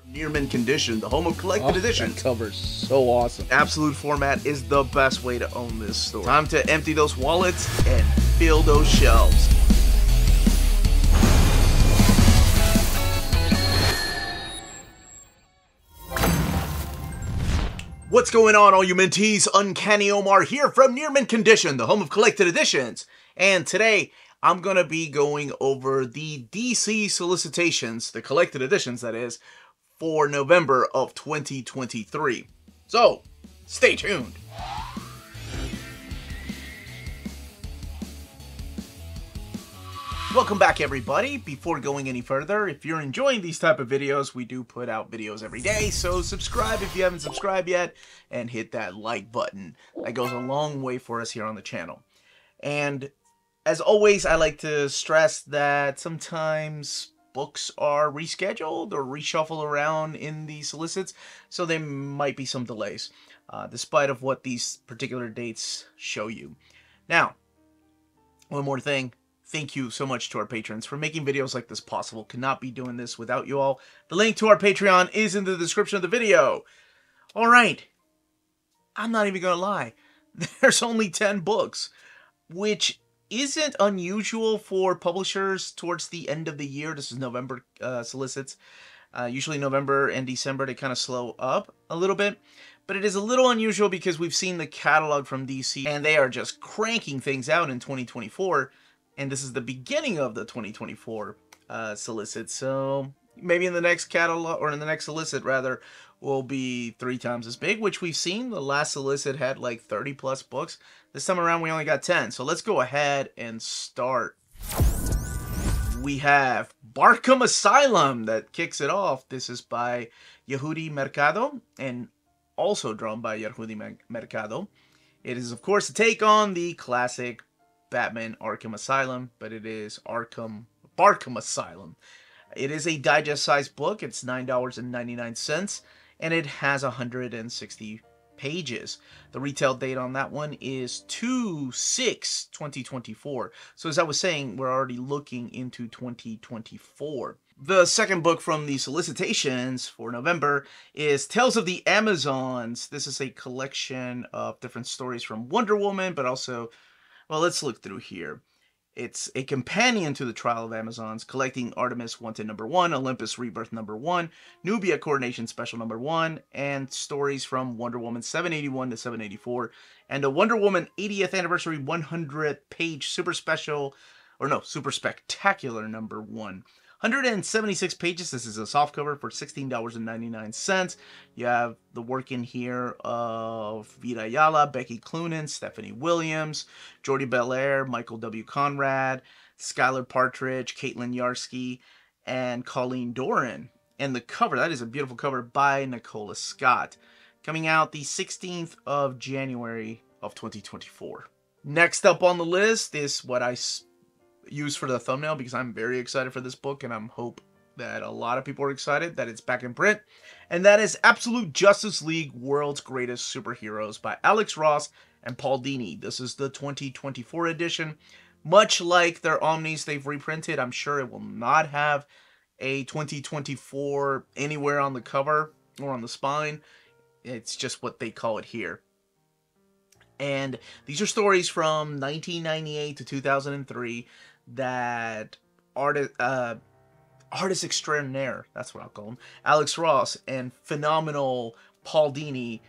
Near mint condition, the home of collected editions. That cover's so awesome. Absolute format is the best way to own this store. Time to empty those wallets and fill those shelves. What's going on, all you minties? Uncanny Omar here from Near Mint Condition, the home of collected editions. And today, I'm going to be going over the DC solicitations, the collected editions that is, for November of 2023. So, stay tuned. Welcome back, everybody. Before going any further, if you're enjoying these type of videos, we do put out videos every day, so subscribe if you haven't subscribed yet, and hit that like button. That goes a long way for us here on the channel. And as always, I like to stress that sometimes books are rescheduled or reshuffled around in the solicits, so there might be some delays, despite of what these particular dates show you. Now, one more thing. Thank you so much to our patrons for making videos like this possible. Could not be doing this without you all. The link to our Patreon is in the description of the video. Alright, I'm not even gonna lie. There's only 10 books, which isn't unusual for publishers towards the end of the year. This is November solicits. Usually November and December, they kind of slow up a little bit. But it is a little unusual because we've seen the catalog from DC, and they are just cranking things out in 2024. And this is the beginning of the 2024 solicit, so maybe in the next catalog, or in the next solicit rather, will be 3 times as big, which we've seen. The last solicit had like 30 plus books. This time around we only got 10, so let's go ahead and start. We have Barkham Asylum that kicks it off. This is by Yehudi Mercado, and also drawn by Yehudi Mercado. It is, of course, a take on the classic Batman Arkham Asylum, but it is Barkham Asylum. It is a digest-sized book. It's $9.99, and it has 160 pages. The retail date on that one is 2/6/2024. So as I was saying, we're already looking into 2024. The second book from the solicitations for November is Tales of the Amazons. This is a collection of different stories from Wonder Woman, but also, well, let's look through here. It's a companion to the Trial of Amazons, collecting Artemis Wanted #1, Olympus Rebirth #1, Nubia Coronation Special #1, and stories from Wonder Woman 781 to 784, and a Wonder Woman 80th Anniversary 100-page Super Special, or no, Super Spectacular #1. 176 pages. This is a softcover for $16.99. You have the work in here of Vida Ayala, Becky Cloonan, Stephanie Williams, Jordi Belair, Michael W. Conrad, Skylar Partridge, Caitlin Yarsky, and Colleen Doran. And the cover, that is a beautiful cover by Nicola Scott. Coming out the 16th of January of 2024. Next up on the list is what I use for the thumbnail, because I'm very excited for this book, and I'm hope that a lot of people are excited that it's back in print, and that is Absolute Justice League World's Greatest Superheroes by Alex Ross and Paul Dini. This is the 2024 edition. Much like their Omnis they've reprinted, I'm sure it will not have a 2024 anywhere on the cover or on the spine. It's just what they call it here. And these are stories from 1998 to 2003 that artist extraordinaire, that's what I'll call him, Alex Ross and phenomenal Paul Dini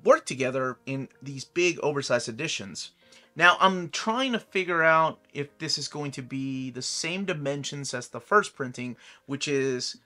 worked together in these big oversized editions. Now, I'm trying to figure out if this is going to be the same dimensions as the first printing, which is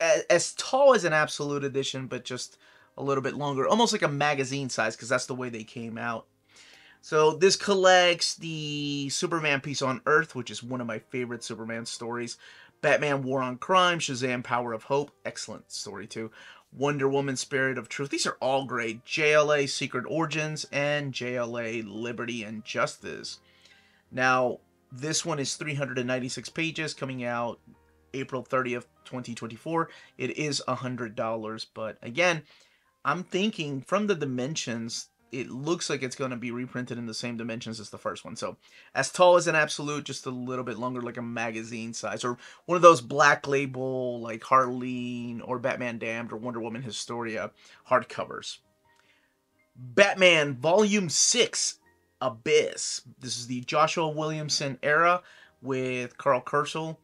as tall as an Absolute edition, but just a little bit longer, almost like a magazine size, because that's the way they came out. So this collects the Superman Peace on Earth, which is one of my favorite Superman stories. Batman War on Crime, Shazam Power of Hope, excellent story too. Wonder Woman Spirit of Truth, these are all great. JLA Secret Origins and JLA Liberty and Justice. Now, this one is 396 pages, coming out April 30th, 2024. It is $100, but again, I'm thinking from the dimensions, it looks like it's going to be reprinted in the same dimensions as the first one. So as tall as an Absolute, just a little bit longer, like a magazine size, or one of those black label like Harleen or Batman Damned or Wonder Woman Historia hardcovers. Batman Volume 6 Abyss. This is the Joshua Williamson era with Carl Kerschel,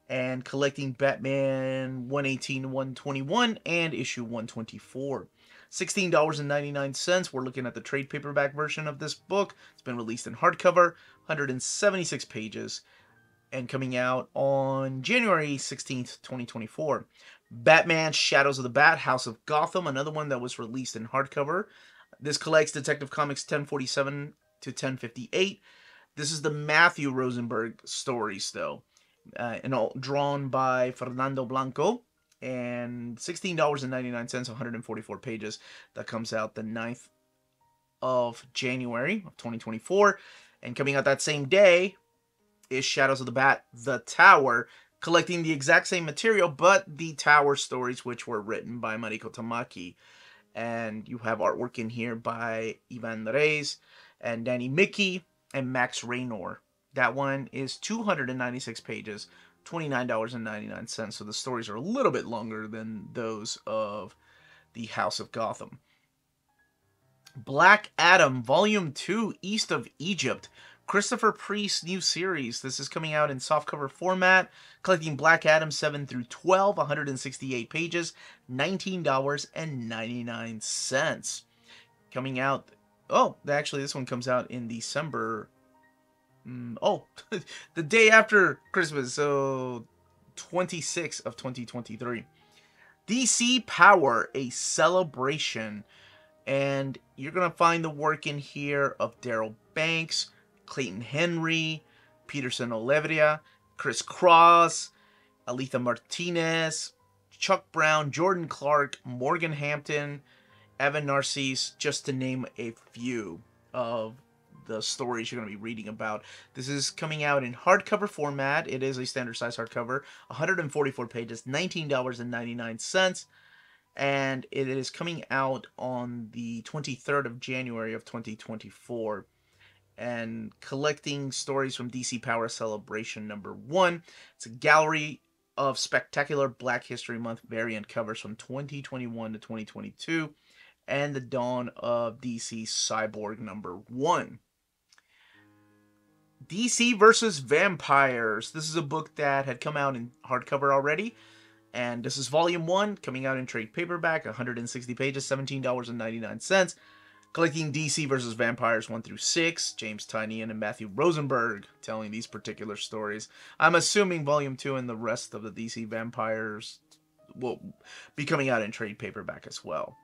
and collecting Batman 118 to 121 and issue 124. $16.99. We're looking at the trade paperback version of this book. It's been released in hardcover, 176 pages, and coming out on January 16th, 2024. Batman Shadows of the Bat, House of Gotham, another one that was released in hardcover. This collects Detective Comics 1047 to 1058. This is the Matthew Rosenberg stories, though, and all drawn by Fernando Blanco. And $16.99, 144 pages. That comes out the 9th of January of 2024. And coming out that same day is Shadows of the Bat, The Tower, collecting the exact same material, but the Tower stories, which were written by Mariko Tamaki. And you have artwork in here by Ivan Reyes and Danny Mickey and Max Raynor. That one is 296 pages. $29.99, so the stories are a little bit longer than those of the House of Gotham. Black Adam Volume 2, East of Egypt, Christopher Priest's new series. This is coming out in softcover format, collecting Black Adam 7 through 12, 168 pages, $19.99. Coming out, oh, actually this one comes out in December. The day after Christmas, so 26th of 2023. DC Power, A Celebration. And you're going to find the work in here of Daryl Banks, Clayton Henry, Peterson Olivia, Chris Cross, Aletha Martinez, Chuck Brown, Jordan Clark, Morgan Hampton, Evan Narcisse, just to name a few of the stories you're going to be reading about. This is coming out in hardcover format. It is a standard size hardcover, 144 pages, $19.99, and it is coming out on the 23rd of January of 2024. And collecting stories from DC Power Celebration number 1. It's a gallery of spectacular Black History Month variant covers from 2021 to 2022, and the dawn of DC Cyborg number 1. DC versus Vampires. This is a book that had come out in hardcover already, and this is volume 1, coming out in trade paperback, 160 pages, $17.99. Collecting DC versus Vampires 1 through 6, James Tynion and Matthew Rosenberg telling these particular stories. I'm assuming volume 2 and the rest of the DC Vampires will be coming out in trade paperback as well.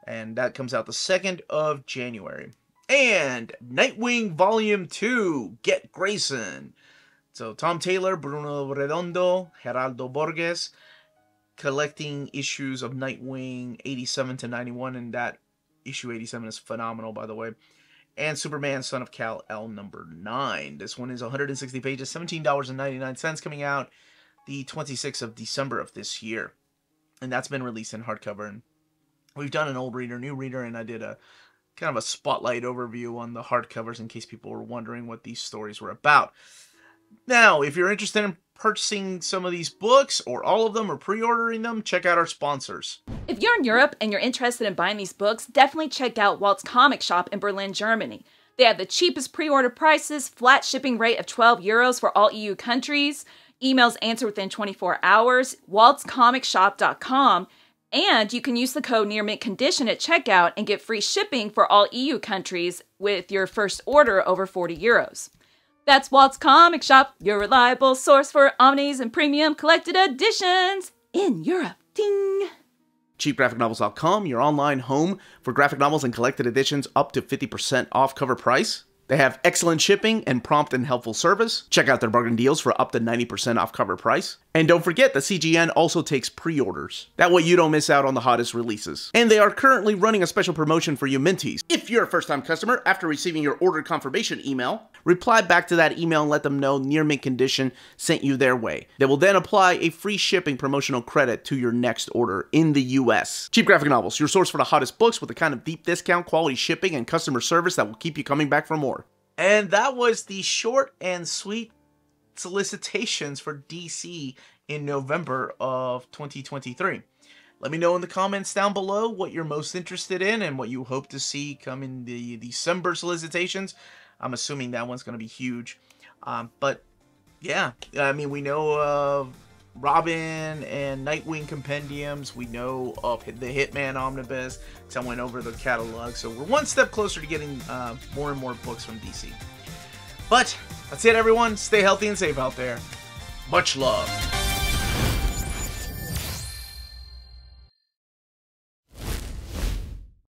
And that comes out the 2nd of January. And Nightwing Volume 2, Get Grayson. So Tom Taylor, Bruno Redondo, Geraldo Borges, collecting issues of Nightwing 87 to 91, and that issue 87 is phenomenal, by the way. And Superman, Son of Kal-El number 9. This one is 160 pages, $17.99, coming out the 26th of December of this year. And that's been released in hardcover. And we've done an old reader, new reader, and I did a kind of a spotlight overview on the hardcovers in case people were wondering what these stories were about. Now, if you're interested in purchasing some of these books, or all of them, or pre-ordering them, check out our sponsors. If you're in Europe and you're interested in buying these books, definitely check out Walt's Comic Shop in Berlin, Germany. They have the cheapest pre-order prices, flat shipping rate of €12 for all EU countries, emails answered within 24 hours, waltscomicshop.com, and you can use the code NEARMINTCONDITION at checkout and get free shipping for all EU countries with your first order over €40. That's Walt's Comic Shop, your reliable source for omnis and premium collected editions in Europe. Ding! CheapGraphicNovels.com, your online home for graphic novels and collected editions up to 50% off cover price. They have excellent shipping and prompt and helpful service. Check out their bargain deals for up to 90% off cover price. And don't forget that CGN also takes pre-orders. That way you don't miss out on the hottest releases. And they are currently running a special promotion for you Minties. If you're a first-time customer, after receiving your order confirmation email, reply back to that email and let them know Near Mint Condition sent you their way. They will then apply a free shipping promotional credit to your next order in the US. Cheap Graphic Novels, your source for the hottest books with the kind of deep discount, quality shipping, and customer service that will keep you coming back for more. And that was the short and sweet solicitations for DC in November of 2023. Let me know in the comments down below what you're most interested in and what you hope to see come in the December solicitations. I'm assuming that one's going to be huge. But yeah, I mean, we know of Robin and Nightwing compendiums. We know of the Hitman Omnibus. So I went over the catalog. So we're one step closer to getting more and more books from DC. But that's it, everyone. Stay healthy and safe out there. Much love.